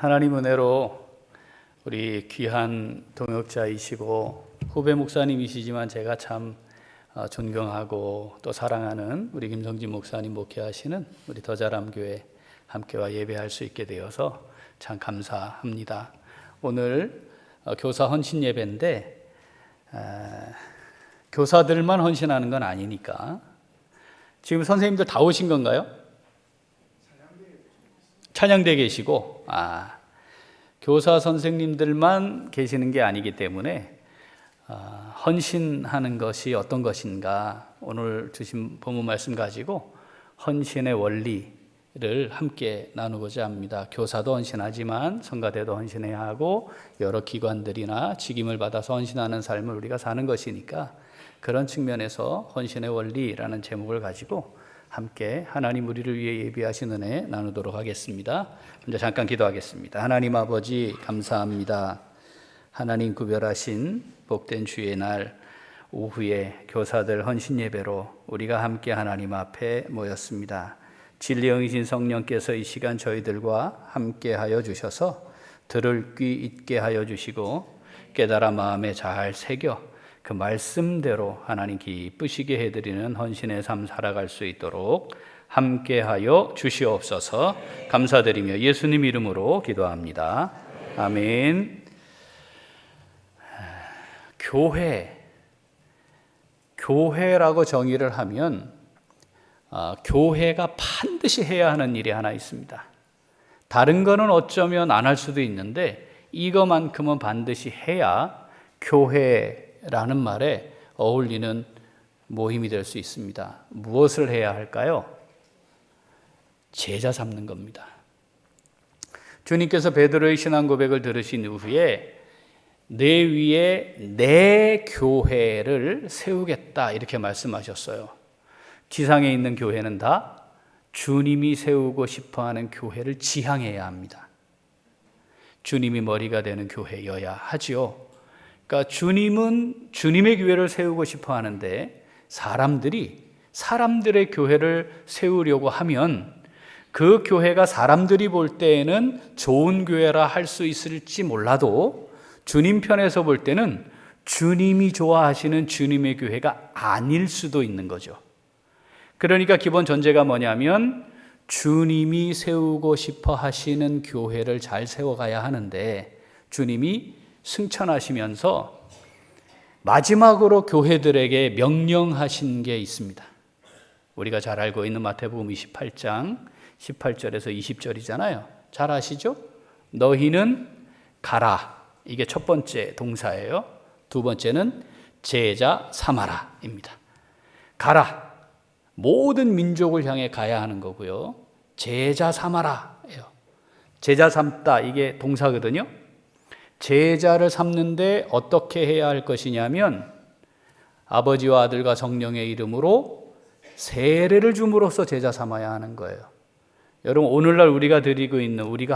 하나님 은혜로 우리 귀한 동역자이시고 후배 목사님이시지만 제가 참 존경하고 또 사랑하는 우리 김성진 목사님 목회하시는 우리 더자람교회 함께와 예배할 수 있게 되어서 참 감사합니다. 오늘 교사 헌신 예배인데 교사들만 헌신하는 건 아니니까 지금 선생님들 다 오신 건가요? 찬양대에 계시고 교사 선생님들만 계시는 게 아니기 때문에 헌신하는 것이 어떤 것인가 오늘 주신 본문 말씀 가지고 헌신의 원리를 함께 나누고자 합니다. 교사도 헌신하지만 성가대도 헌신해야 하고 여러 기관들이나 직임을 받아서 헌신하는 삶을 우리가 사는 것이니까 그런 측면에서 헌신의 원리라는 제목을 가지고 함께 하나님 우리를 위해 예비하신 은혜 나누도록 하겠습니다. 먼저 잠깐 기도하겠습니다. 하나님 아버지 감사합니다. 하나님 구별하신 복된 주의 날 오후에 교사들 헌신 예배로 우리가 함께 하나님 앞에 모였습니다. 진리 영이신 성령께서 이 시간 저희들과 함께 하여 주셔서 들을 귀 있게 하여 주시고 깨달아 마음에 잘 새겨 그 말씀대로 하나님 기쁘시게 해드리는 헌신의 삶 살아갈 수 있도록 함께하여 주시옵소서. 감사드리며 예수님 이름으로 기도합니다. 아멘. 교회라고 정의를 하면 교회가 반드시 해야 하는 일이 하나 있습니다. 다른 거는 어쩌면 안 할 수도 있는데 이거만큼은 반드시 해야 교회라는 말에 어울리는 모임이 될 수 있습니다. 무엇을 해야 할까요? 제자 삼는 겁니다. 주님께서 베드로의 신앙 고백을 들으신 이후에 내 위에 내 교회를 세우겠다 이렇게 말씀하셨어요. 지상에 있는 교회는 다 주님이 세우고 싶어하는 교회를 지향해야 합니다. 주님이 머리가 되는 교회여야 하지요. 그러니까 주님은 주님의 교회를 세우고 싶어 하는데 사람들이 사람들의 교회를 세우려고 하면 그 교회가 사람들이 볼 때에는 좋은 교회라 할 수 있을지 몰라도 주님 편에서 볼 때는 주님이 좋아하시는 주님의 교회가 아닐 수도 있는 거죠. 그러니까 기본 전제가 뭐냐면 주님이 세우고 싶어 하시는 교회를 잘 세워가야 하는데 주님이 승천하시면서 마지막으로 교회들에게 명령하신 게 있습니다. 우리가 잘 알고 있는 마태복음 28장 18절에서 20절이잖아요. 잘 아시죠? 너희는 가라. 이게 첫 번째 동사예요. 두 번째는 제자 삼아라입니다. 가라. 모든 민족을 향해 가야 하는 거고요. 제자 삼아라예요. 제자 삼다 이게 동사거든요. 제자를 삼는데 어떻게 해야 할 것이냐면 아버지와 아들과 성령의 이름으로 세례를 줌으로써 제자 삼아야 하는 거예요. 여러분 오늘날 우리가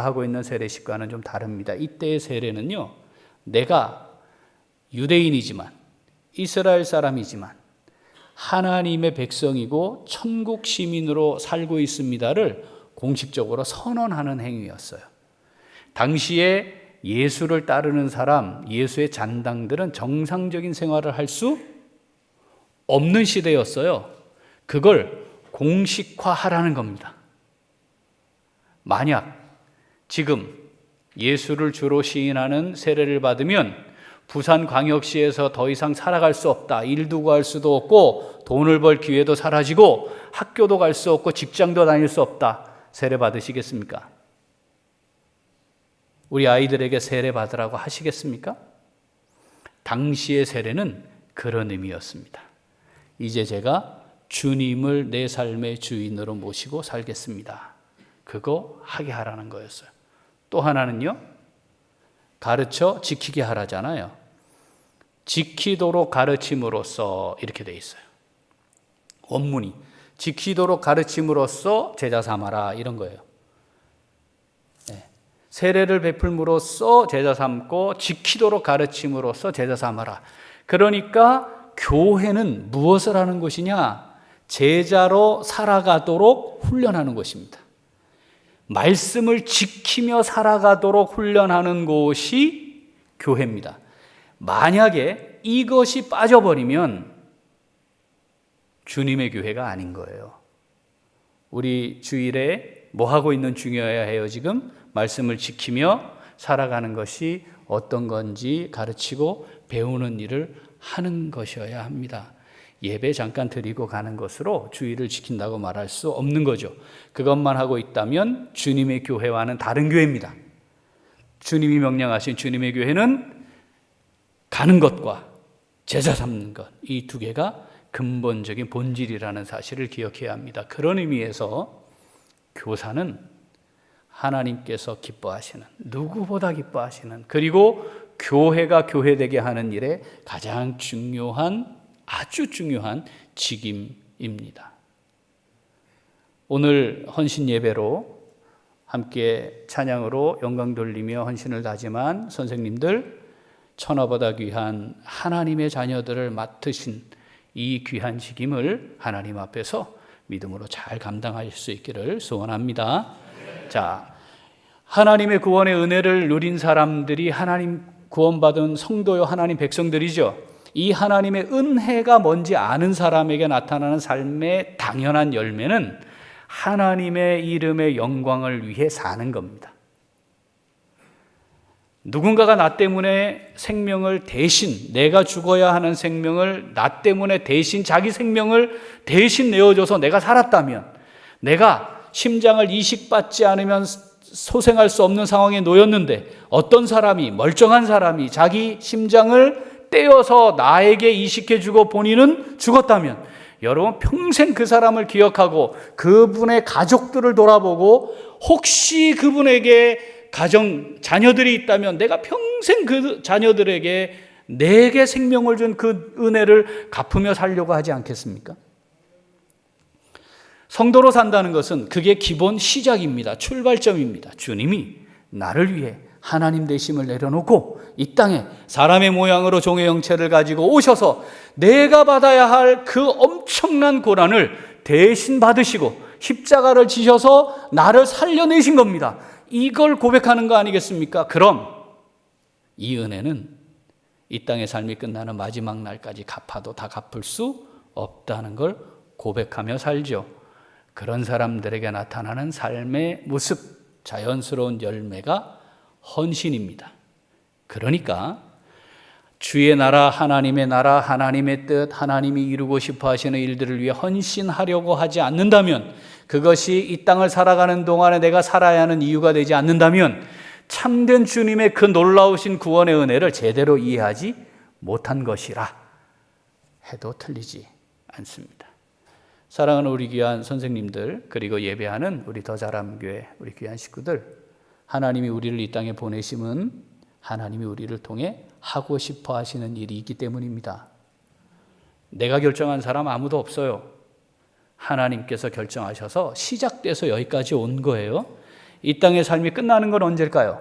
하고 있는 세례식과는 좀 다릅니다. 이때의 세례는요, 내가 유대인이지만 이스라엘 사람이지만 하나님의 백성이고 천국 시민으로 살고 있습니다를 공식적으로 선언하는 행위였어요. 당시에 예수를 따르는 사람, 예수의 잔당들은 정상적인 생활을 할 수 없는 시대였어요. 그걸 공식화하라는 겁니다. 만약 지금 예수를 주로 시인하는 세례를 받으면 부산광역시에서 더 이상 살아갈 수 없다. 일도 구할 수도 없고 돈을 벌 기회도 사라지고 학교도 갈 수 없고 직장도 다닐 수 없다. 세례 받으시겠습니까? 우리 아이들에게 세례 받으라고 하시겠습니까? 당시의 세례는 그런 의미였습니다. 이제 제가 주님을 내 삶의 주인으로 모시고 살겠습니다. 그거 하게 하라는 거였어요. 또 하나는요, 가르쳐 지키게 하라잖아요. 지키도록 가르침으로써 이렇게 돼 있어요. 원문이 지키도록 가르침으로써 제자 삼아라 이런 거예요. 세례를 베풀므로써 제자 삼고 지키도록 가르침으로써 제자 삼아라. 그러니까 교회는 무엇을 하는 곳이냐? 제자로 살아가도록 훈련하는 곳입니다. 말씀을 지키며 살아가도록 훈련하는 곳이 교회입니다. 만약에 이것이 빠져버리면 주님의 교회가 아닌 거예요. 우리 주일에 뭐 하고 있는 중이어야 해요? 지금 말씀을 지키며 살아가는 것이 어떤 건지 가르치고 배우는 일을 하는 것이어야 합니다. 예배 잠깐 드리고 가는 것으로 주일을 지킨다고 말할 수 없는 거죠. 그것만 하고 있다면 주님의 교회와는 다른 교회입니다. 주님이 명령하신 주님의 교회는 가는 것과 제자 삼는 것, 이 두 개가 근본적인 본질이라는 사실을 기억해야 합니다. 그런 의미에서 교사는 하나님께서 기뻐하시는, 누구보다 기뻐하시는, 그리고 교회가 교회되게 하는 일에 가장 중요한, 아주 중요한 직임입니다. 오늘 헌신 예배로 함께 찬양으로 영광 돌리며 헌신을 다짐한 선생님들, 천하보다 귀한 하나님의 자녀들을 맡으신 이 귀한 직임을 하나님 앞에서 믿음으로 잘 감당하실 수 있기를 소원합니다. 자, 하나님의 구원의 은혜를 누린 사람들이 하나님 구원받은 성도요, 하나님 백성들이죠. 이 하나님의 은혜가 뭔지 아는 사람에게 나타나는 삶의 당연한 열매는 하나님의 이름의 영광을 위해 사는 겁니다. 누군가가 나 때문에 생명을 대신, 내가 죽어야 하는 생명을 나 때문에 대신, 자기 생명을 대신 내어줘서 내가 살았다면, 내가 심장을 이식받지 않으면 소생할 수 없는 상황에 놓였는데 어떤 사람이, 멀쩡한 사람이 자기 심장을 떼어서 나에게 이식해주고 본인은 죽었다면, 여러분 평생 그 사람을 기억하고 그분의 가족들을 돌아보고 혹시 그분에게 자녀들이 있다면 내가 평생 그 자녀들에게 내게 생명을 준 그 은혜를 갚으며 살려고 하지 않겠습니까? 성도로 산다는 것은 그게 기본 시작입니다. 출발점입니다. 주님이 나를 위해 하나님 되심을 내려놓고 이 땅에 사람의 모양으로 종의 형체를 가지고 오셔서 내가 받아야 할 그 엄청난 고난을 대신 받으시고 십자가를 지셔서 나를 살려내신 겁니다. 이걸 고백하는 거 아니겠습니까? 그럼 이 은혜는 이 땅의 삶이 끝나는 마지막 날까지 갚아도 다 갚을 수 없다는 걸 고백하며 살죠. 그런 사람들에게 나타나는 삶의 모습, 자연스러운 열매가 헌신입니다. 그러니까 주의 나라, 하나님의 뜻, 하나님이 이루고 싶어 하시는 일들을 위해 헌신하려고 하지 않는다면, 그것이 이 땅을 살아가는 동안에 내가 살아야 하는 이유가 되지 않는다면 참된 주님의 그 놀라우신 구원의 은혜를 제대로 이해하지 못한 것이라 해도 틀리지 않습니다. 사랑하는 우리 귀한 선생님들, 그리고 예배하는 우리 더자람교회 우리 귀한 식구들, 하나님이 우리를 이 땅에 보내심은 하나님이 우리를 통해 하고 싶어 하시는 일이 있기 때문입니다. 내가 결정한 사람 아무도 없어요. 하나님께서 결정하셔서 시작돼서 여기까지 온 거예요. 이 땅의 삶이 끝나는 건 언제일까요?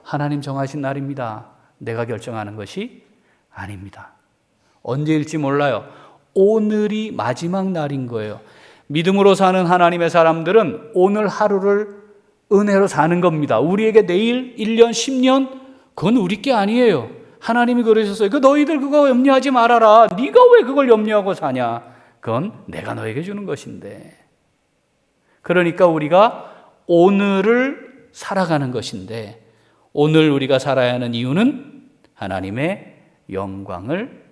하나님 정하신 날입니다. 내가 결정하는 것이 아닙니다. 언제일지 몰라요. 오늘이 마지막 날인 거예요. 믿음으로 사는 하나님의 사람들은 오늘 하루를 은혜로 사는 겁니다. 우리에게 내일, 1년, 10년 그건 우리 게 아니에요. 하나님이 그러셨어요. 너희들 그거 염려하지 말아라. 네가 왜 그걸 염려하고 사냐? 그건 내가 너에게 주는 것인데. 그러니까 우리가 오늘을 살아가는 것인데, 오늘 우리가 살아야 하는 이유는 하나님의 영광을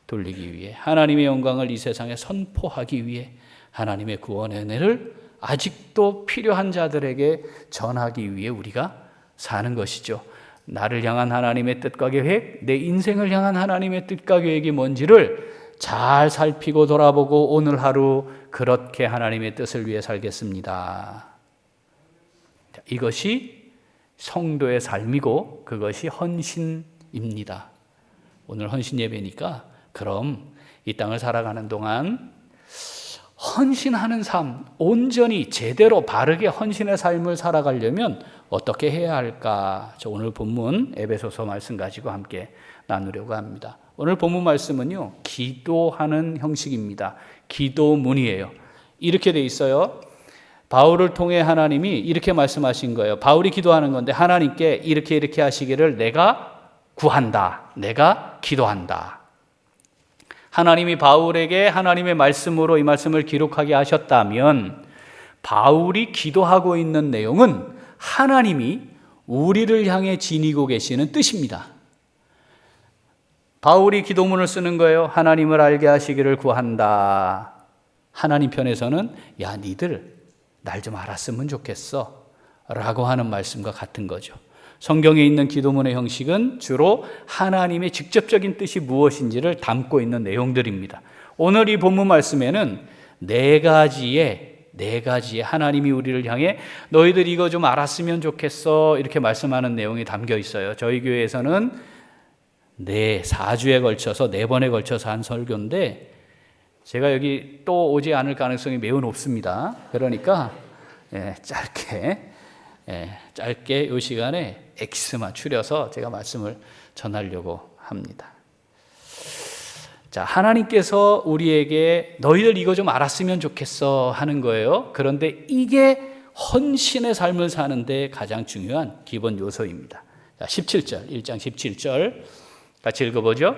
돌리기 위해, 하나님의 영광을 이 세상에 선포하기 위해, 하나님의 구원의 은혜를 아직도 필요한 자들에게 전하기 위해 우리가 사는 것이죠. 나를 향한 하나님의 뜻과 계획, 내 인생을 향한 하나님의 뜻과 계획이 뭔지를 잘 살피고 돌아보고 오늘 하루 그렇게 하나님의 뜻을 위해 살겠습니다. 이것이 성도의 삶이고 그것이 헌신입니다. 오늘 헌신 예배니까 그럼 이 땅을 살아가는 동안 헌신하는 삶, 온전히 제대로 바르게 헌신의 삶을 살아가려면 어떻게 해야 할까? 저 오늘 본문 에베소서 말씀 가지고 함께 나누려고 합니다. 오늘 본문 말씀은요, 기도하는 형식입니다. 기도문이에요. 이렇게 돼 있어요. 바울을 통해 하나님이 이렇게 말씀하신 거예요. 바울이 기도하는 건데 하나님께 이렇게 하시기를 내가 구한다. 내가 기도한다. 하나님이 바울에게 하나님의 말씀으로 이 말씀을 기록하게 하셨다면 바울이 기도하고 있는 내용은 하나님이 우리를 향해 지니고 계시는 뜻입니다. 바울이 기도문을 쓰는 거예요. 하나님을 알게 하시기를 구한다. 하나님 편에서는 야 니들 날 좀 알았으면 좋겠어 라고 하는 말씀과 같은 거죠. 성경에 있는 기도문의 형식은 주로 하나님의 직접적인 뜻이 무엇인지를 담고 있는 내용들입니다. 오늘 이 본문 말씀에는 네 가지의 하나님이 우리를 향해 너희들 이거 좀 알았으면 좋겠어 이렇게 말씀하는 내용이 담겨 있어요. 저희 교회에서는 4주에 걸쳐서 4번에 걸쳐서 한 설교인데 제가 여기 또 오지 않을 가능성이 매우 높습니다. 그러니까 짧게 이 시간에 엑스만 추려서 제가 말씀을 전하려고 합니다. 자, 하나님께서 우리에게 너희들 이거 좀 알았으면 좋겠어 하는 거예요. 그런데 이게 헌신의 삶을 사는데 가장 중요한 기본 요소입니다. 자, 17절, 1장 17절 같이 읽어보죠.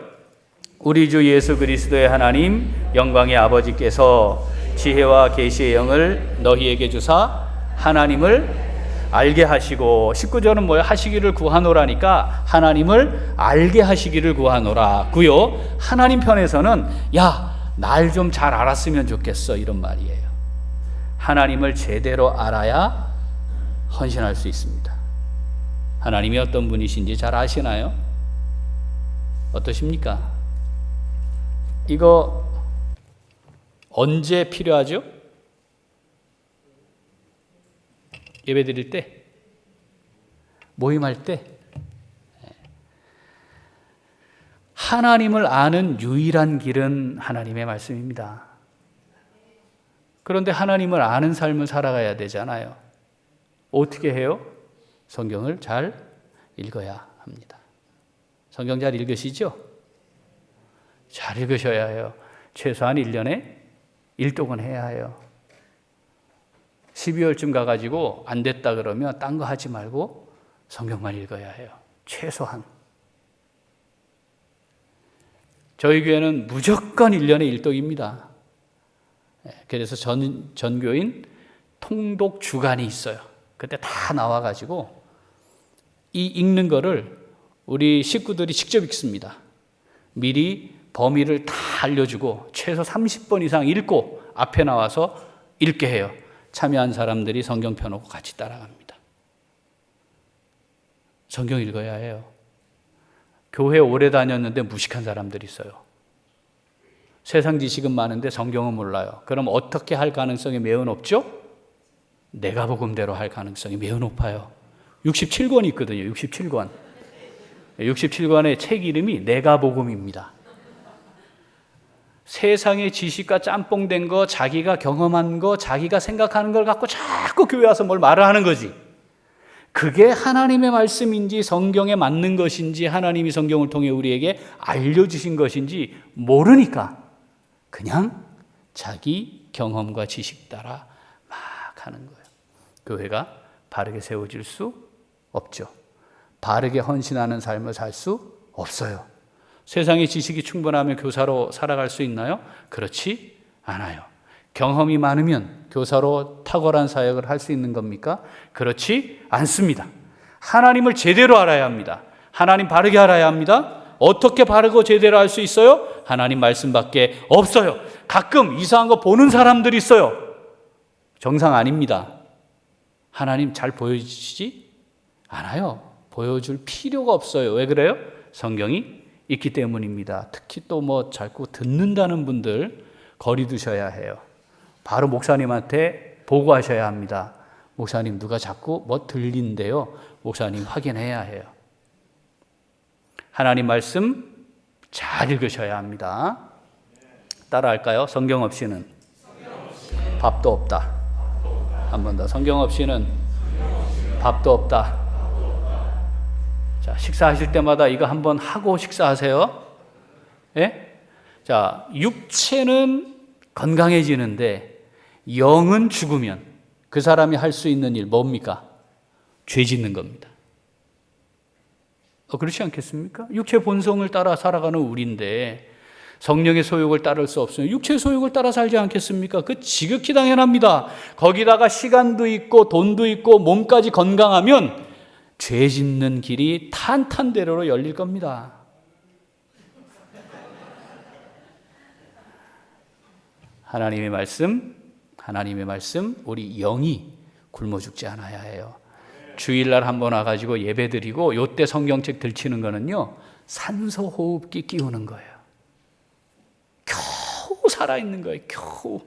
우리 주 예수 그리스도의 하나님 영광의 아버지께서 지혜와 계시의 영을 너희에게 주사 하나님을 알게 하시고 19절은 뭐예요? 하시기를 구하노라니까 하나님을 알게 하시기를 구하노라 고요. 하나님 편에서는 야 날 좀 잘 알았으면 좋겠어 이런 말이에요. 하나님을 제대로 알아야 헌신할 수 있습니다. 하나님이 어떤 분이신지 잘 아시나요? 어떠십니까? 이거 언제 필요하죠? 예배 드릴 때? 모임할 때? 하나님을 아는 유일한 길은 하나님의 말씀입니다. 그런데 하나님을 아는 삶을 살아가야 되잖아요. 어떻게 해요? 성경을 잘 읽어야 합니다. 성경 잘 읽으시죠? 잘 읽으셔야 해요. 최소한 1년에 1독은 해야 해요. 12월쯤 가가지고 안 됐다 그러면 딴 거 하지 말고 성경만 읽어야 해요. 최소한. 저희 교회는 무조건 1년에 1독입니다. 그래서 전교인 통독 주간이 있어요. 그때 다 나와가지고 이 읽는 거를 우리 식구들이 직접 읽습니다. 미리 범위를 다 알려주고 최소 30번 이상 읽고 앞에 나와서 읽게 해요. 참여한 사람들이 성경 펴놓고 같이 따라갑니다. 성경 읽어야 해요. 교회 오래 다녔는데 무식한 사람들이 있어요. 세상 지식은 많은데 성경은 몰라요. 그럼 어떻게 할 가능성이 매우 높죠? 내가 복음대로 할 가능성이 매우 높아요. 67권이 있거든요. 67권. 67권의 책 이름이 내가 복음입니다. 세상의 지식과 짬뽕된 거, 자기가 경험한 거, 자기가 생각하는 걸 갖고 자꾸 교회 와서 뭘 말을 하는 거지. 그게 하나님의 말씀인지 성경에 맞는 것인지 하나님이 성경을 통해 우리에게 알려주신 것인지 모르니까 그냥 자기 경험과 지식 따라 막 하는 거예요. 교회가 바르게 세워질 수 없죠. 바르게 헌신하는 삶을 살 수 없어요. 세상의 지식이 충분하면 교사로 살아갈 수 있나요? 그렇지 않아요. 경험이 많으면 교사로 탁월한 사역을 할 수 있는 겁니까? 그렇지 않습니다. 하나님을 제대로 알아야 합니다. 하나님 바르게 알아야 합니다. 어떻게 바르고 제대로 알 수 있어요? 하나님 말씀밖에 없어요. 가끔 이상한 거 보는 사람들이 있어요. 정상 아닙니다. 하나님 잘 보여주시지 않아요. 보여줄 필요가 없어요. 왜 그래요? 성경이 있기 때문입니다. 특히 또 뭐 자꾸 듣는다는 분들 거리 두셔야 해요. 바로 목사님한테 보고하셔야 합니다. 목사님 누가 자꾸 뭐 들린대요. 목사님 확인해야 해요. 하나님 말씀 잘 읽으셔야 합니다. 따라할까요? 성경 없이는 밥도 없다. 한 번 더. 성경 없이는 밥도 없다. 자, 식사하실 때마다 이거 한번 하고 식사하세요. 예? 자, 육체는 건강해지는데 영은 죽으면 그 사람이 할 수 있는 일 뭡니까? 죄 짓는 겁니다. 그렇지 않겠습니까? 육체 본성을 따라 살아가는 우리인데 성령의 소욕을 따를 수 없으면 육체의 소욕을 따라 살지 않겠습니까? 그 지극히 당연합니다. 거기다가 시간도 있고 돈도 있고 몸까지 건강하면 죄 짓는 길이 탄탄대로로 열릴 겁니다. 하나님의 말씀 우리 영이 굶어 죽지 않아야 해요. 주일날 한번 와가지고 예배드리고 요때 성경책 들치는 거는요, 산소 호흡기 끼우는 거예요. 겨우 살아있는 거예요. 겨우.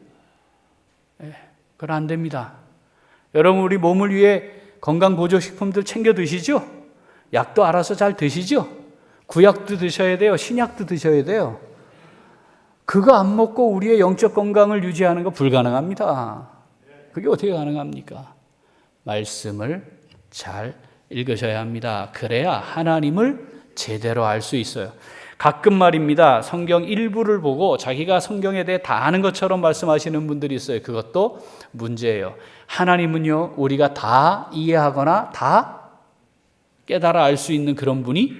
그건 안 됩니다. 여러분, 우리 몸을 위해 건강보조식품들 챙겨 드시죠? 약도 알아서 잘 드시죠? 구약도 드셔야 돼요. 신약도 드셔야 돼요. 그거 안 먹고 우리의 영적 건강을 유지하는 거 불가능합니다. 그게 어떻게 가능합니까? 말씀을 잘 읽으셔야 합니다. 그래야 하나님을 제대로 알 수 있어요. 가끔 말입니다, 성경 일부를 보고 자기가 성경에 대해 다 아는 것처럼 말씀하시는 분들이 있어요. 그것도 문제예요. 하나님은요, 우리가 다 이해하거나 다 깨달아 알 수 있는 그런 분이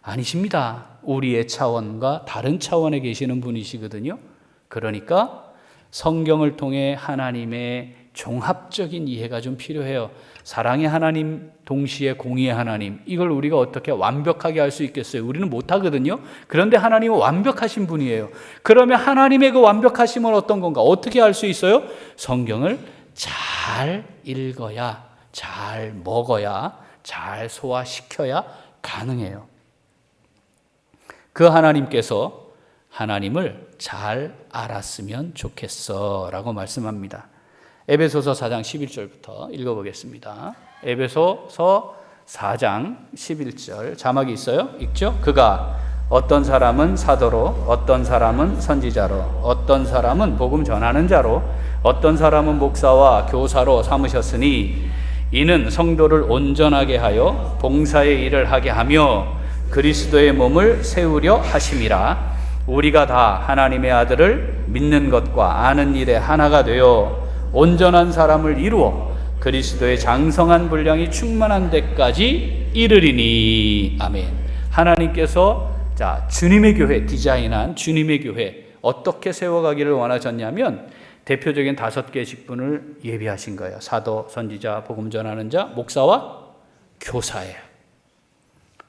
아니십니다. 우리의 차원과 다른 차원에 계시는 분이시거든요. 그러니까 성경을 통해 하나님의 종합적인 이해가 좀 필요해요. 사랑의 하나님, 동시에 공의의 하나님, 이걸 우리가 어떻게 완벽하게 할 수 있겠어요? 우리는 못하거든요. 그런데 하나님은 완벽하신 분이에요. 그러면 하나님의 그 완벽하심은 어떤 건가? 어떻게 할 수 있어요? 성경을 잘 읽어야, 잘 먹어야, 잘 소화시켜야 가능해요. 그 하나님께서 하나님을 잘 알았으면 좋겠어 라고 말씀합니다. 에베소서 4장 11절부터 읽어보겠습니다. 에베소서 4장 11절 자막이 있어요. 읽죠? 그가 어떤 사람은 사도로, 어떤 사람은 선지자로, 어떤 사람은 복음 전하는 자로, 어떤 사람은 목사와 교사로 삼으셨으니 이는 성도를 온전하게 하여 봉사의 일을 하게 하며 그리스도의 몸을 세우려 하심이라. 우리가 다 하나님의 아들을 믿는 것과 아는 일에 하나가 되어 온전한 사람을 이루어 그리스도의 장성한 분량이 충만한 데까지 이르리니. 아멘. 하나님께서 주님의 교회, 디자인한 주님의 교회 어떻게 세워가기를 원하셨냐면 대표적인 5개의 직분을 예비하신 거예요. 사도, 선지자, 복음 전하는 자, 목사와 교사예요.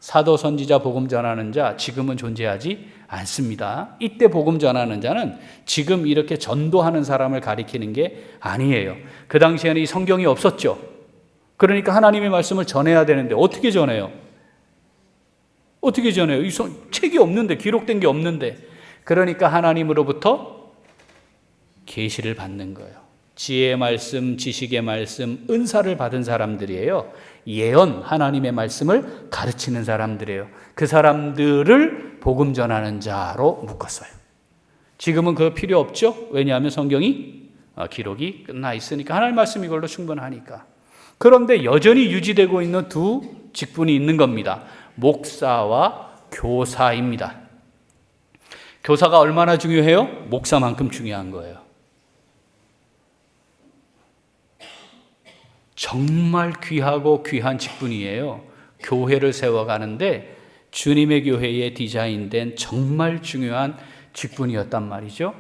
사도, 선지자, 복음 전하는 자 지금은 존재하지 않습니다. 이때 복음 전하는 자는 지금 이렇게 전도하는 사람을 가리키는 게 아니에요. 그 당시에는 이 성경이 없었죠. 그러니까 하나님의 말씀을 전해야 되는데 어떻게 전해요? 어떻게 전해요? 이 책이 없는데, 기록된 게 없는데. 그러니까 하나님으로부터 계시를 받는 거예요. 지혜의 말씀, 지식의 말씀, 은사를 받은 사람들이에요. 예언, 하나님의 말씀을 가르치는 사람들이에요. 그 사람들을 복음 전하는 자로 묶었어요. 지금은 그거 필요 없죠? 왜냐하면 성경이 기록이 끝나 있으니까, 하나님의 말씀이 이걸로 충분하니까. 그런데 여전히 유지되고 있는 두 직분이 있는 겁니다. 목사와 교사입니다. 교사가 얼마나 중요해요? 목사만큼 중요한 거예요. 정말 귀하고 귀한 직분이에요. 교회를 세워가는데 주님의 교회에 디자인된 정말 중요한 직분이었단 말이죠.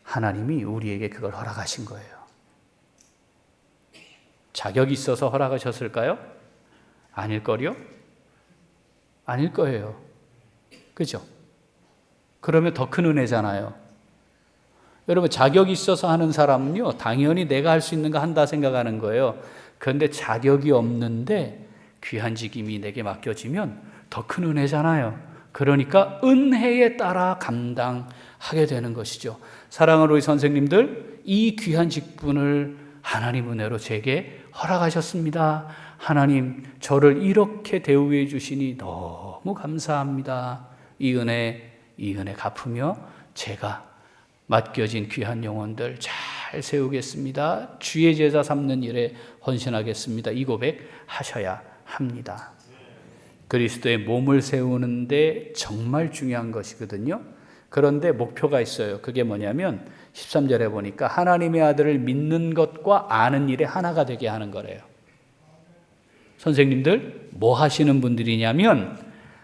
하나님이 우리에게 그걸 허락하신 거예요. 자격이 있어서 허락하셨을까요? 아닐걸요? 아닐 거예요. 그죠? 그러면 더 큰 은혜잖아요. 여러분, 자격이 있어서 하는 사람은요, 당연히 내가 할 수 있는 거 한다 생각하는 거예요. 그런데 자격이 없는데 귀한 직임이 내게 맡겨지면 더 큰 은혜잖아요. 그러니까 은혜에 따라 감당하게 되는 것이죠. 사랑하는 우리 선생님들, 이 귀한 직분을 하나님 은혜로 제게 허락하셨습니다. 하나님, 저를 이렇게 대우해 주시니 너무 감사합니다. 이 은혜 갚으며 제가 맡겨진 귀한 영혼들 잘 세우겠습니다. 주의 제자 삼는 일에 헌신하겠습니다. 이 고백 하셔야 합니다. 그리스도의 몸을 세우는데 정말 중요한 것이거든요. 그런데 목표가 있어요. 그게 뭐냐면 13절에 보니까 하나님의 아들을 믿는 것과 아는 일에 하나가 되게 하는 거래요. 선생님들 뭐 하시는 분들이냐면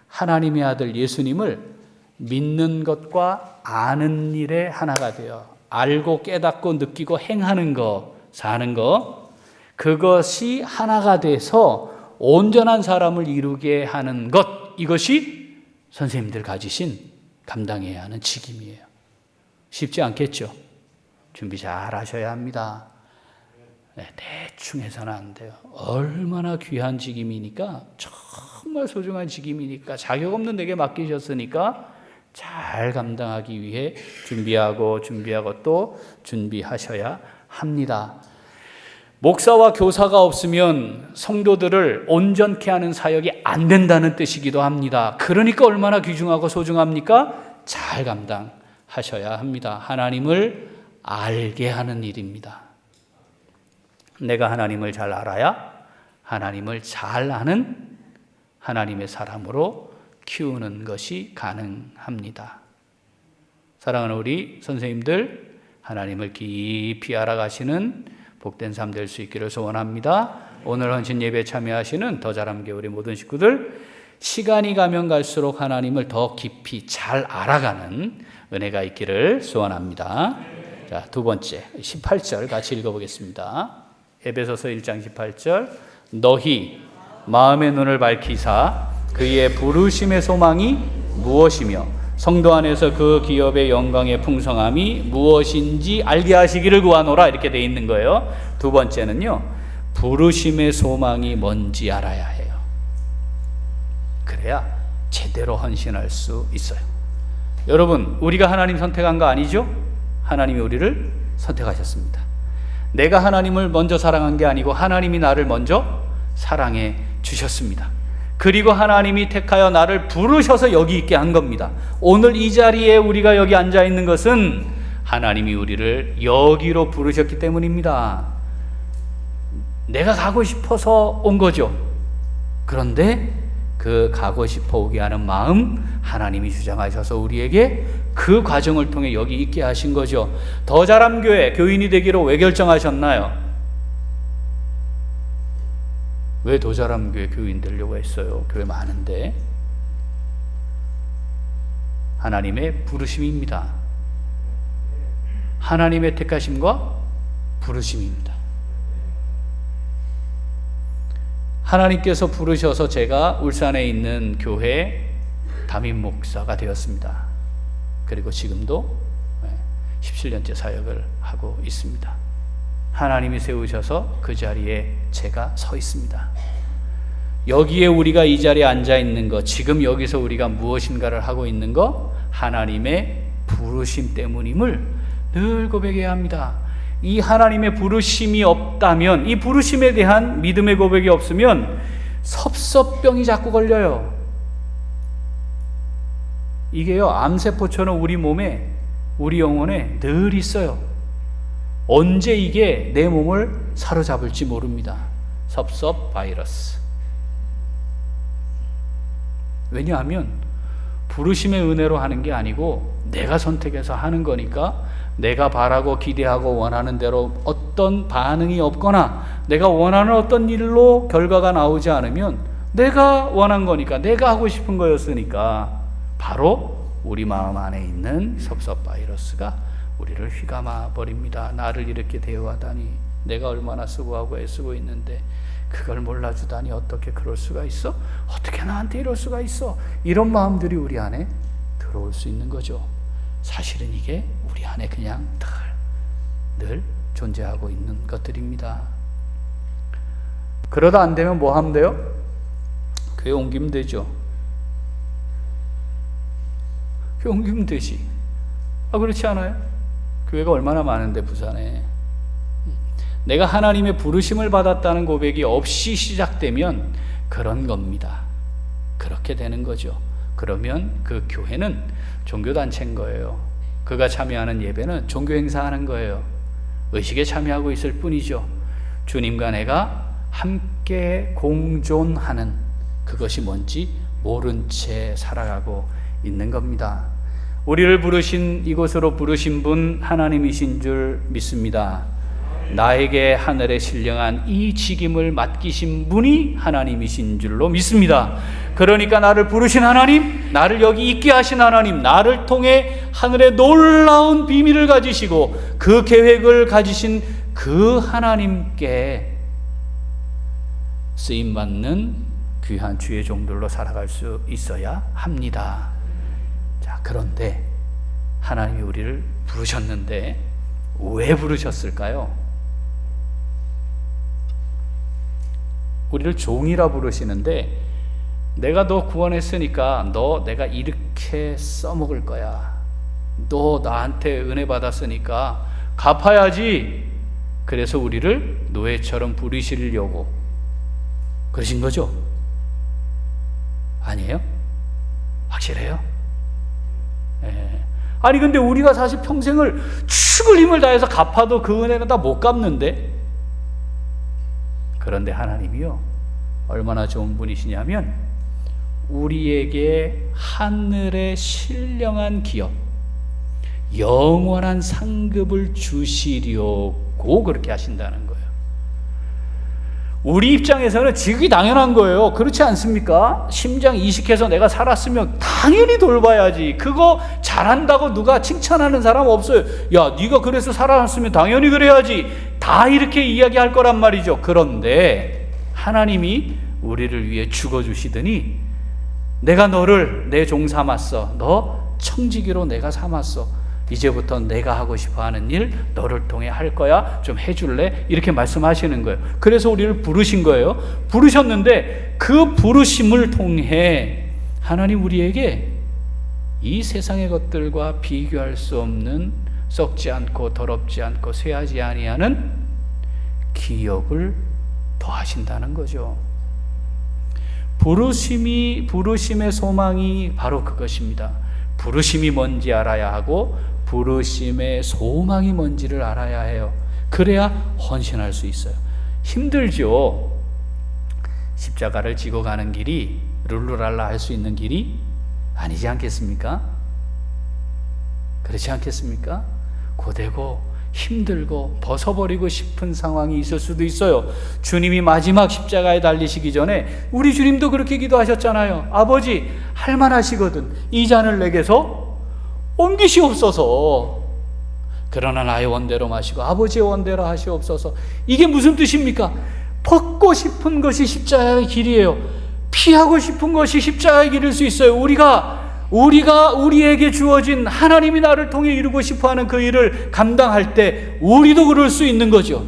하나님의 아들 예수님을 믿는 것과 아는 일에 하나가 돼요. 알고 깨닫고 느끼고 행하는 거, 사는 거, 그것이 하나가 돼서 온전한 사람을 이루게 하는 것, 이것이 선생님들 가지신 감당해야 하는 직임이에요. 쉽지 않겠죠? 준비 잘 하셔야 합니다. 대충 해서는 안 돼요. 얼마나 귀한 직임이니까, 정말 소중한 직임이니까, 자격 없는 내게 맡기셨으니까 잘 감당하기 위해 준비하고 또 준비하셔야 합니다. 목사와 교사가 없으면 성도들을 온전케 하는 사역이 안 된다는 뜻이기도 합니다. 그러니까 얼마나 귀중하고 소중합니까? 잘 감당하셔야 합니다. 하나님을 알게 하는 일입니다. 내가 하나님을 잘 알아야 하나님을 잘 아는 하나님의 사람으로 키우는 것이 가능합니다. 사랑하는 우리 선생님들, 하나님을 깊이 알아가시는 복된 삶 될 수 있기를 소원합니다. 오늘 헌신 예배 참여하시는 더 잘함교회 우리 모든 식구들, 시간이 가면 갈수록 하나님을 더 깊이 잘 알아가는 은혜가 있기를 소원합니다. 자, 두 번째 18절 같이 읽어보겠습니다. 에베소서 1장 18절, 너희 마음의 눈을 밝히사 그의 부르심의 소망이 무엇이며 성도 안에서 그 기업의 영광의 풍성함이 무엇인지 알게 하시기를 구하노라, 이렇게 돼 있는 거예요. 두 번째는요, 부르심의 소망이 뭔지 알아야 해요. 그래야 제대로 헌신할 수 있어요. 여러분, 우리가 하나님 선택한 거 아니죠? 하나님이 우리를 선택하셨습니다. 내가 하나님을 먼저 사랑한 게 아니고 하나님이 나를 먼저 사랑해 주셨습니다. 그리고 하나님이 택하여 나를 부르셔서 여기 있게 한 겁니다. 오늘 이 자리에 우리가 여기 앉아 있는 것은 하나님이 우리를 여기로 부르셨기 때문입니다. 내가 가고 싶어서 온 거죠. 그런데 그 가고 싶어 오게 하는 마음 하나님이 주장하셔서 우리에게 그 과정을 통해 여기 있게 하신 거죠. 더 잘함 교회 교인이 되기로 왜 결정하셨나요? 왜 더 잘함 교회 교인 되려고 했어요? 교회 많은데. 하나님의 부르심입니다. 하나님의 택하심과 부르심입니다. 하나님께서 부르셔서 제가 울산에 있는 교회 담임 목사가 되었습니다. 그리고 지금도 17년째 사역을 하고 있습니다. 하나님이 세우셔서 그 자리에 제가 서 있습니다. 여기에 우리가 이 자리에 앉아 있는 것, 지금 여기서 우리가 무엇인가를 하고 있는 것, 하나님의 부르심 때문임을 늘 고백해야 합니다. 이 하나님의 부르심이 없다면, 이 부르심에 대한 믿음의 고백이 없으면 섭섭병이 자꾸 걸려요. 이게요, 암세포처럼 우리 몸에, 우리 영혼에 늘 있어요. 언제 이게 내 몸을 사로잡을지 모릅니다. 섭섭 바이러스. 왜냐하면 부르심의 은혜로 하는 게 아니고 내가 선택해서 하는 거니까, 내가 바라고 기대하고 원하는 대로 어떤 반응이 없거나 내가 원하는 어떤 일로 결과가 나오지 않으면, 내가 원한 거니까, 내가 하고 싶은 거였으니까 바로 우리 마음 안에 있는 섭섭 바이러스가 우리를 휘감아 버립니다. 나를 이렇게 대우하다니, 내가 얼마나 수고하고 애쓰고 있는데 그걸 몰라주다니, 어떻게 그럴 수가 있어? 어떻게 나한테 이럴 수가 있어? 이런 마음들이 우리 안에 들어올 수 있는 거죠. 사실은 이게 우리 안에 그냥 늘 존재하고 있는 것들입니다. 그러다 안 되면 뭐 하면 돼요? 교회 옮기면 되죠. 교회 옮기면 되지. 그렇지 않아요? 교회가 얼마나 많은데 부산에. 내가 하나님의 부르심을 받았다는 고백이 없이 시작되면 그런 겁니다. 그렇게 되는 거죠. 그러면 그 교회는 종교단체인 거예요. 그가 참여하는 예배는 종교 행사하는 거예요. 의식에 참여하고 있을 뿐이죠. 주님과 내가 함께 공존하는, 그것이 뭔지 모른 채 살아가고 있는 겁니다. 우리를 부르신, 이곳으로 부르신 분 하나님이신 줄 믿습니다. 나에게 하늘에 신령한 이 직임을 맡기신 분이 하나님이신 줄로 믿습니다. 그러니까 나를 부르신 하나님, 나를 여기 있게 하신 하나님, 나를 통해 하늘의 놀라운 비밀을 가지시고 그 계획을 가지신 그 하나님께 쓰임받는 귀한 주의 종들로 살아갈 수 있어야 합니다. 자, 그런데 하나님이 우리를 부르셨는데 왜 부르셨을까요? 우리를 종이라 부르시는데, 내가 너 구원했으니까 너 내가 이렇게 써먹을 거야, 너 나한테 은혜 받았으니까 갚아야지, 그래서 우리를 노예처럼 부리시려고 그러신 거죠? 아니에요? 확실해요? 네. 아니 근데 우리가 사실 평생을 죽을 힘을 다해서 갚아도 그 은혜는 다 못 갚는데, 그런데 하나님이요 얼마나 좋은 분이시냐면 우리에게 하늘의 신령한 기업, 영원한 상급을 주시려고 그렇게 하신다는 거예요. 우리 입장에서는 지극히 당연한 거예요. 그렇지 않습니까? 심장 이식해서 내가 살았으면 당연히 돌봐야지. 그거 잘한다고 누가 칭찬하는 사람 없어요. 야, 네가 그래서 살아났으면 당연히 그래야지. 다 이렇게 이야기할 거란 말이죠. 그런데 하나님이 우리를 위해 죽어주시더니 내가 너를 내 종 삼았어. 너 청지기로 내가 삼았어. 이제부터 내가 하고 싶어 하는 일 너를 통해 할 거야. 좀 해줄래? 이렇게 말씀하시는 거예요. 그래서 우리를 부르신 거예요. 부르셨는데 그 부르심을 통해 하나님 우리에게 이 세상의 것들과 비교할 수 없는 썩지 않고 더럽지 않고 쇠하지 아니하는 기업을 더하신다는 거죠. 부르심의 소망이 바로 그것입니다. 부르심이 뭔지 알아야 하고 부르심의 소망이 뭔지를 알아야 해요. 그래야 헌신할 수 있어요. 힘들죠. 십자가를 지고 가는 길이 룰루랄라 할 수 있는 길이 아니지 않겠습니까? 그렇지 않겠습니까? 고되고 힘들고 벗어버리고 싶은 상황이 있을 수도 있어요. 주님이 마지막 십자가에 달리시기 전에 우리 주님도 그렇게 기도하셨잖아요. 아버지, 할만하시거든 이 잔을 내게서 옮기시옵소서. 그러나 나의 원대로 마시고 아버지의 원대로 하시옵소서. 이게 무슨 뜻입니까? 벗고 싶은 것이 십자가의 길이에요. 피하고 싶은 것이 십자가의 길일 수 있어요. 우리에게 주어진 하나님이 나를 통해 이루고 싶어하는 그 일을 감당할 때 우리도 그럴 수 있는 거죠.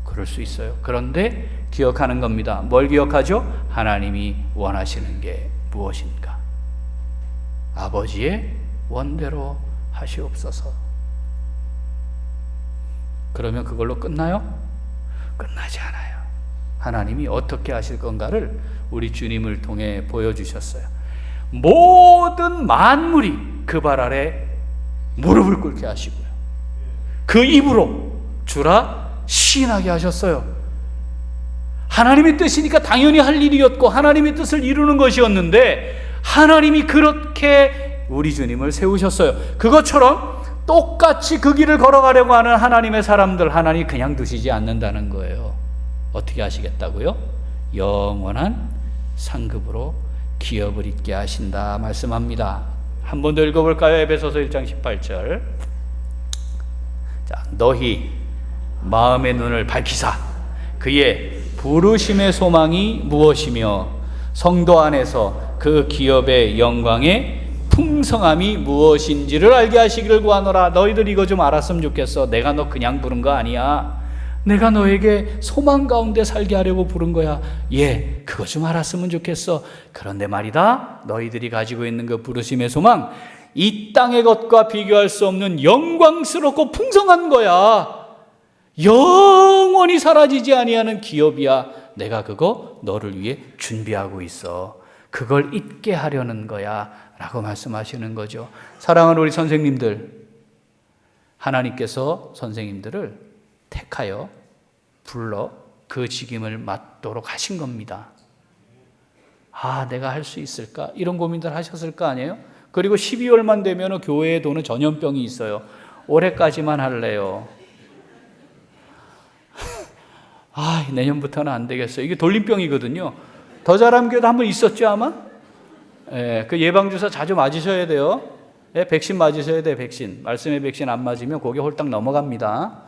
그럴 수 있어요. 그런데 기억하는 겁니다. 뭘 기억하죠? 하나님이 원하시는 게 무엇인가? 아버지의 원대로 하시옵소서. 그러면 그걸로 끝나요? 끝나지 않아요. 하나님이 어떻게 하실 건가를 우리 주님을 통해 보여주셨어요. 모든 만물이 그 발 아래 무릎을 꿇게 하시고요, 그 입으로 주라 시인하게 하셨어요. 하나님의 뜻이니까 당연히 할 일이었고 하나님의 뜻을 이루는 것이었는데 하나님이 그렇게 우리 주님을 세우셨어요. 그것처럼 똑같이 그 길을 걸어가려고 하는 하나님의 사람들 하나님이 그냥 두시지 않는다는 거예요. 어떻게 하시겠다고요? 영원한 상급으로 기업을 있게 하신다 말씀합니다. 한 번 더 읽어볼까요? 에베소서 1장 18절. 자, 너희 마음의 눈을 밝히사 그의 부르심의 소망이 무엇이며 성도 안에서 그 기업의 영광의 풍성함이 무엇인지를 알게 하시기를 구하노라. 너희들 이거 좀 알았으면 좋겠어. 내가 너 그냥 부른 거 아니야. 내가 너에게 소망 가운데 살게 하려고 부른 거야. 예, 그거 좀 알았으면 좋겠어. 그런데 말이다, 너희들이 가지고 있는 그 부르심의 소망, 이 땅의 것과 비교할 수 없는 영광스럽고 풍성한 거야. 영원히 사라지지 아니하는 기업이야. 내가 그거 너를 위해 준비하고 있어. 그걸 잊게 하려는 거야 라고 말씀하시는 거죠. 사랑하는 우리 선생님들, 하나님께서 선생님들을 택하여 불러 그 직임을 맡도록 하신 겁니다. 아, 내가 할 수 있을까? 이런 고민들 하셨을 거 아니에요? 그리고 12월만 되면 교회에 도는 전염병이 있어요. 올해까지만 할래요. 내년부터는 안 되겠어요. 이게 돌림병이거든요. 더 잘하면 교회도 한번 있었죠, 아마? 그 예방주사 자주 맞으셔야 돼요. 백신 맞으셔야 돼요, 백신. 말씀의 백신 안 맞으면 고개 홀딱 넘어갑니다.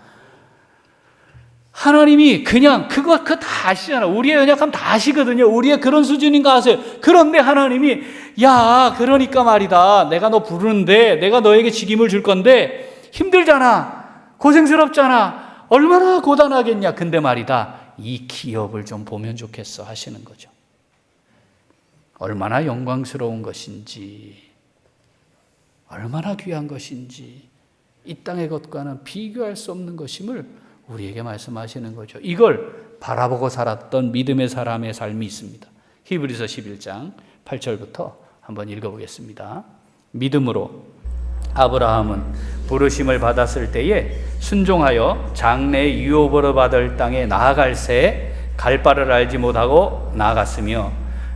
하나님이 그냥 그거 다 아시잖아요. 우리의 연약함 다 아시거든요. 우리의 그런 수준인가 아세요. 그런데 하나님이 그러니까 말이다. 내가 너 부르는데 내가 너에게 직임을 줄 건데 힘들잖아. 고생스럽잖아. 얼마나 고단하겠냐. 근데 말이다. 이 기업을 좀 보면 좋겠어 하시는 거죠. 얼마나 영광스러운 것인지, 얼마나 귀한 것인지, 이 땅의 것과는 비교할 수 없는 것임을 우리에게 말씀하시는 거죠. 이걸 바라보고 살았던 믿음의 사람의 삶이 있습니다. 히브리서 11장 8절부터 한번 읽어보겠습니다. 믿음으로 아브라함은 부르심을 받았을 때에 순종하여 장래의 유업으로 받을 땅에 나아갈 새 갈 바를 알지 못하고 나아갔으며,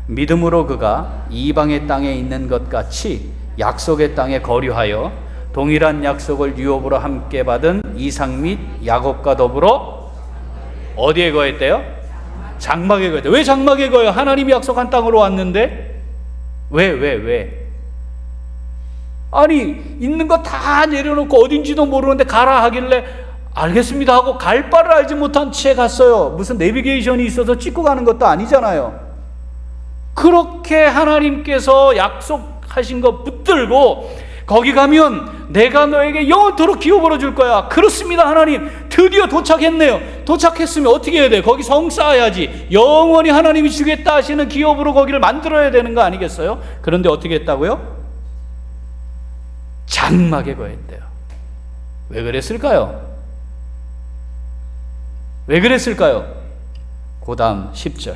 믿음으로 그가 이방의 땅에 있는 것 같이 약속의 땅에 거류하여 동일한 약속을 유업으로 함께 받은 이삭 및 야곱과 더불어 어디에 거했대요? 장막에 거했대요. 왜 장막에 거해요? 하나님이 약속한 땅으로 왔는데 왜? 아니 있는 거 다 내려놓고 어딘지도 모르는데 가라 하길래 알겠습니다 하고 갈 바를 알지 못한 채 갔어요. 무슨 내비게이션이 있어서 찍고 가는 것도 아니잖아요. 그렇게 하나님께서 약속하신 거 붙들고 거기 가면 내가 너에게 영원토록 기업으로 줄 거야. 그렇습니다 하나님. 드디어 도착했네요. 도착했으면 어떻게 해야 돼요? 거기 성 쌓아야지. 영원히 하나님이 주겠다 하시는 기업으로 거기를 만들어야 되는 거 아니겠어요? 그런데 어떻게 했다고요? 장막에 거했대요. 왜 그랬을까요? 그 다음 10절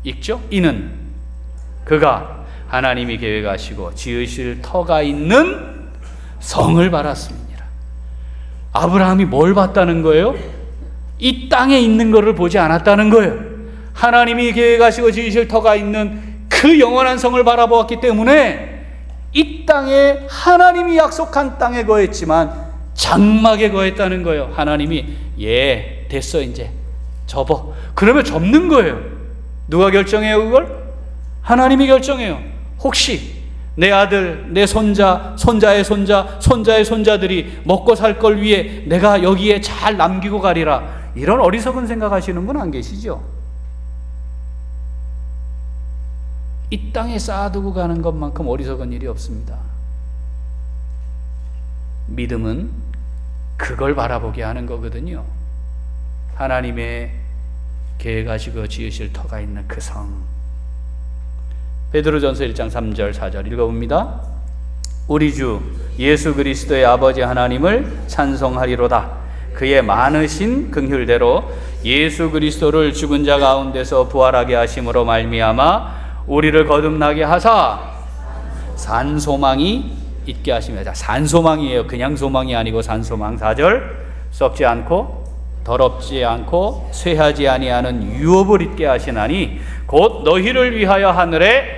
읽죠? 이는 그가 하나님이 계획하시고 지으실 터가 있는 성을 바랐습니다. 아브라함이 뭘 봤다는 거예요? 이 땅에 있는 것을 보지 않았다는 거예요. 하나님이 계획하시고 지으실 터가 있는 그 영원한 성을 바라보았기 때문에 이 땅에 하나님이 약속한 땅에 거했지만 장막에 거했다는 거예요. 하나님이 됐어 이제 접어. 그러면 접는 거예요. 누가 결정해요 그걸? 하나님이 결정해요. 혹시 내 아들, 내 손자, 손자의 손자, 손자의 손자들이 먹고 살 걸 위해 내가 여기에 잘 남기고 가리라. 이런 어리석은 생각하시는 분 안 계시죠? 이 땅에 쌓아두고 가는 것만큼 어리석은 일이 없습니다. 믿음은 그걸 바라보게 하는 거거든요. 하나님의 계획하시고 지으실 터가 있는 그 성. 베드로전서 1장 3절 4절 읽어봅니다. 우리 주 예수 그리스도의 아버지 하나님을 찬송하리로다. 그의 많으신 긍휼대로 예수 그리스도를 죽은 자 가운데서 부활하게 하심으로 말미암아 우리를 거듭나게 하사 산소망이 있게 하시며. 산소망이에요. 그냥 소망이 아니고 산소망. 4절 썩지 않고 더럽지 않고 쇠하지 아니하는 유업을 있게 하시나니 곧 너희를 위하여 하늘에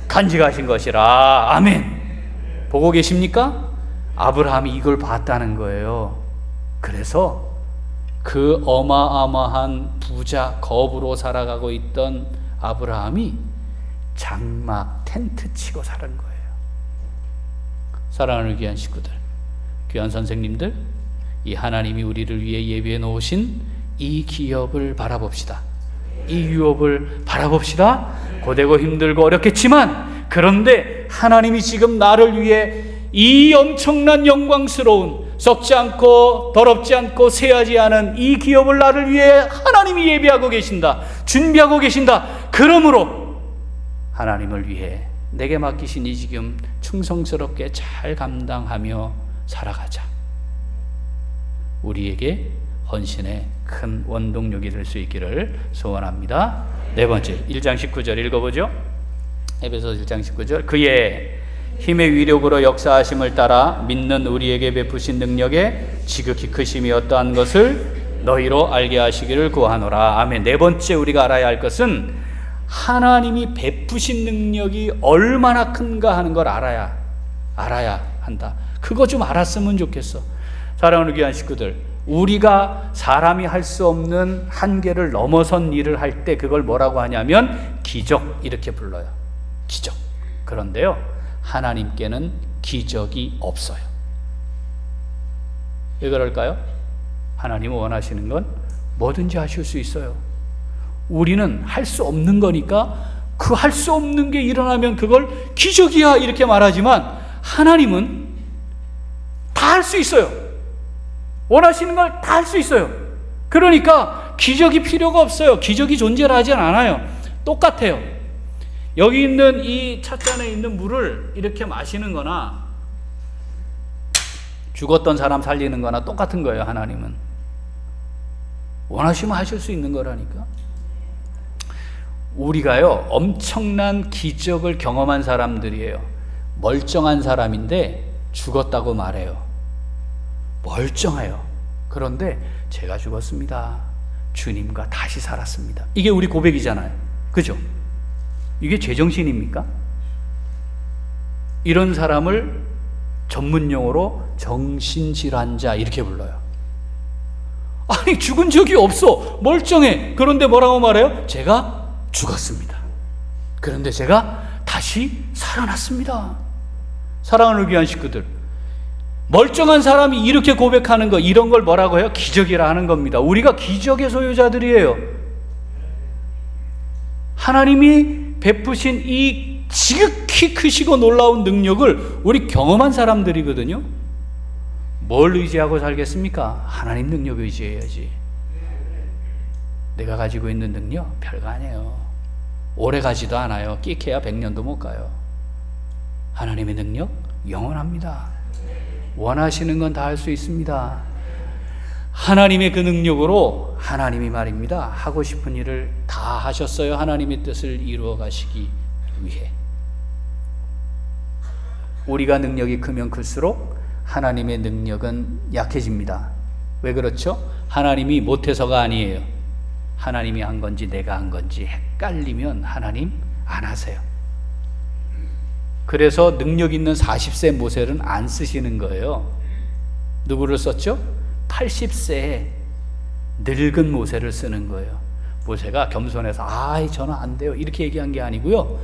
간직하신 것이라. 아멘. 보고 계십니까? 아브라함이 이걸 봤다는 거예요. 그래서 그 어마어마한 부자 겁으로 살아가고 있던 아브라함이 장막 텐트 치고 사는 거예요. 사랑하는 귀한 식구들, 귀한 선생님들, 이 하나님이 우리를 위해 예비해 놓으신 이 기업을 바라봅시다. 이 유업을 바라봅시다. 고되고 힘들고 어렵겠지만, 그런데 하나님이 지금 나를 위해 이 엄청난 영광스러운 썩지 않고 더럽지 않고 쇠하지 않은 이 기업을 나를 위해 하나님이 예비하고 계신다. 준비하고 계신다. 그러므로 하나님을 위해 내게 맡기신 이 지금 충성스럽게 잘 감당하며 살아가자. 우리에게 헌신의 큰 원동력이 될 수 있기를 소원합니다. 네 번째, 1장 19절 읽어보죠. 에베소서 1장 19절. 그의 힘의 위력으로 역사하심을 따라 믿는 우리에게 베푸신 능력에 지극히 크심이 어떠한 것을 너희로 알게 하시기를 구하노라. 아멘. 네 번째 우리가 알아야 할 것은 하나님이 베푸신 능력이 얼마나 큰가 하는 걸 알아야 한다. 그거 좀 알았으면 좋겠어. 사랑하는 귀한 식구들, 우리가 사람이 할 수 없는 한계를 넘어선 일을 할 때 그걸 뭐라고 하냐면 기적, 이렇게 불러요. 기적. 그런데요, 하나님께는 기적이 없어요. 왜 그럴까요? 하나님은 원하시는 건 뭐든지 하실 수 있어요. 우리는 할 수 없는 거니까 그 할 수 없는 게 일어나면 그걸 기적이야 이렇게 말하지만, 하나님은 다 할 수 있어요. 원하시는 걸 다 할 수 있어요. 그러니까 기적이 필요가 없어요. 기적이 존재하지 않아요. 똑같아요. 여기 있는 이 찻잔에 있는 물을 이렇게 마시는 거나 죽었던 사람 살리는 거나 똑같은 거예요. 하나님은 원하시면 하실 수 있는 거라니까. 우리가요, 엄청난 기적을 경험한 사람들이에요. 멀쩡한 사람인데 죽었다고 말해요. 멀쩡해요. 그런데 제가 죽었습니다. 주님과 다시 살았습니다. 이게 우리 고백이잖아요. 그죠? 이게 제정신입니까? 이런 사람을 전문용어로 정신질환자 이렇게 불러요. 아니, 죽은 적이 없어. 멀쩡해. 그런데 뭐라고 말해요? 제가 죽었습니다. 그런데 제가 다시 살아났습니다. 사랑하는 귀한 식구들, 멀쩡한 사람이 이렇게 고백하는 거, 이런 걸 뭐라고 해요? 기적이라 하는 겁니다. 우리가 기적의 소유자들이에요. 하나님이 베푸신 이 지극히 크시고 놀라운 능력을 우리 경험한 사람들이거든요. 뭘 의지하고 살겠습니까? 하나님 능력 의지해야지. 내가 가지고 있는 능력 별거 아니에요. 오래 가지도 않아요. 끼케야 100년도 못 가요. 하나님의 능력 영원합니다. 원하시는 건 다 할 수 있습니다. 하나님의 그 능력으로 하나님이 말입니다, 하고 싶은 일을 다 하셨어요. 하나님의 뜻을 이루어 가시기 위해. 우리가 능력이 크면 클수록 하나님의 능력은 약해집니다. 왜 그렇죠? 하나님이 못해서가 아니에요. 하나님이 한 건지 내가 한 건지 헷갈리면 하나님 안 하세요. 그래서 능력 있는 40세 모세는 안 쓰시는 거예요. 누구를 썼죠? 80세에 늙은 모세를 쓰는 거예요. 모세가 겸손해서 저는 안 돼요 이렇게 얘기한 게 아니고요,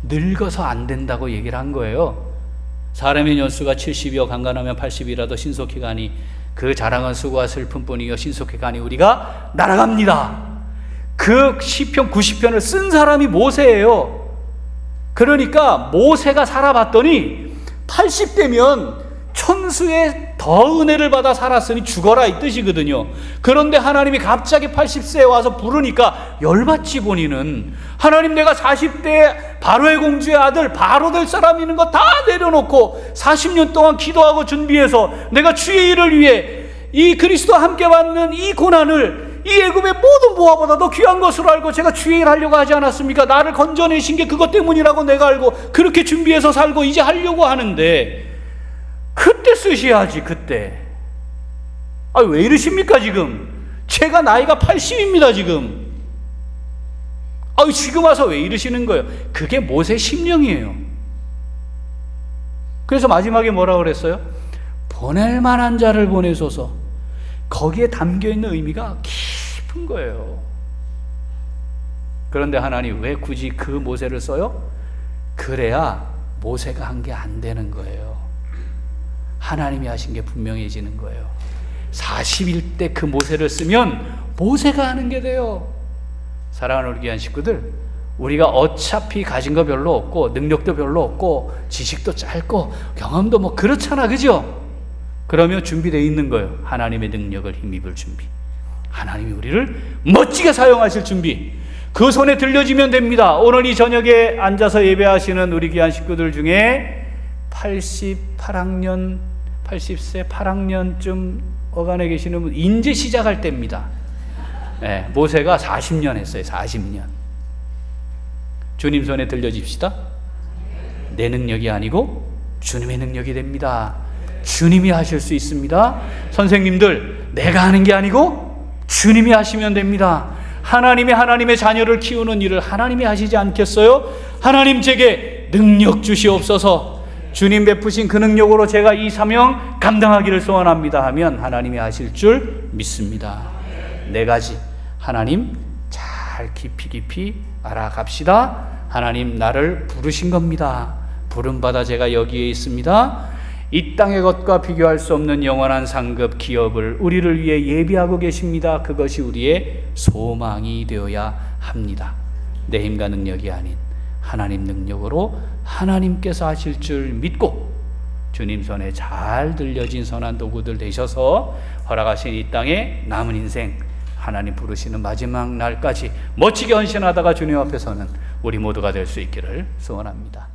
늙어서 안 된다고 얘기를 한 거예요. 사람의 연수가 70이요 강간하면 80이라도 신속히 가니 그 자랑은 수고와 슬픔뿐이요 신속히 가니 우리가 날아갑니다. 그 시편 90편을 쓴 사람이 모세예요. 그러니까 모세가 살아봤더니 80대면 천수의 더 은혜를 받아 살았으니 죽어라 이 뜻이거든요. 그런데 하나님이 갑자기 80세에 와서 부르니까 열받지. 본인은 하나님, 내가 40대에 바로의 공주의 아들 바로 될 사람 있는 거 다 내려놓고 40년 동안 기도하고 준비해서 내가 주의 일을 위해 이 그리스도와 함께 받는 이 고난을 이 애굽의 모든 보화보다 더 귀한 것으로 알고 제가 주의 일 하려고 하지 않았습니까? 나를 건져내신 게 그것 때문이라고 내가 알고 그렇게 준비해서 살고 이제 하려고 하는데, 그때 쓰셔야지. 그때. 왜 이러십니까 지금? 제가 나이가 80입니다 지금. 지금 와서 왜 이러시는 거예요? 그게 모세 심령이에요. 그래서 마지막에 뭐라고 그랬어요? 보낼 만한 자를 보내소서. 거기에 담겨있는 의미가 깊은 거예요. 그런데 하나님 왜 굳이 그 모세를 써요? 그래야 모세가 한 게 안 되는 거예요. 하나님이 하신 게 분명해지는 거예요. 41대 그 모세를 쓰면 모세가 하는 게 돼요. 사랑하는 우리 귀한 식구들, 우리가 어차피 가진 거 별로 없고 능력도 별로 없고 지식도 짧고 경험도 뭐 그렇잖아, 그죠? 그러면 준비되어 있는 거예요. 하나님의 능력을 힘입을 준비, 하나님이 우리를 멋지게 사용하실 준비, 그 손에 들려지면 됩니다. 오늘 이 저녁에 앉아서 예배하시는 우리 귀한 식구들 중에 80세 8학년쯤 어간에 계시는 분, 이제 시작할 때입니다. 네, 모세가 40년 했어요. 40년. 주님 손에 들려집시다. 내 능력이 아니고 주님의 능력이 됩니다. 주님이 하실 수 있습니다. 선생님들, 내가 하는 게 아니고 주님이 하시면 됩니다. 하나님의 자녀를 키우는 일을 하나님이 하시지 않겠어요? 하나님 제게 능력 주시옵소서. 주님 베푸신 그 능력으로 제가 이 사명 감당하기를 소원합니다 하면 하나님이 하실 줄 믿습니다. 네 가지 하나님 잘 깊이 알아갑시다. 하나님 나를 부르신 겁니다. 부름받아 제가 여기에 있습니다. 이 땅의 것과 비교할 수 없는 영원한 상급 기업을 우리를 위해 예비하고 계십니다. 그것이 우리의 소망이 되어야 합니다. 내 힘과 능력이 아닌 하나님 능력으로 하나님께서 하실 줄 믿고 주님 손에 잘 들려진 선한 도구들 되셔서 허락하신 이 땅의 남은 인생 하나님 부르시는 마지막 날까지 멋지게 헌신하다가 주님 앞에 서는 우리 모두가 될 수 있기를 소원합니다.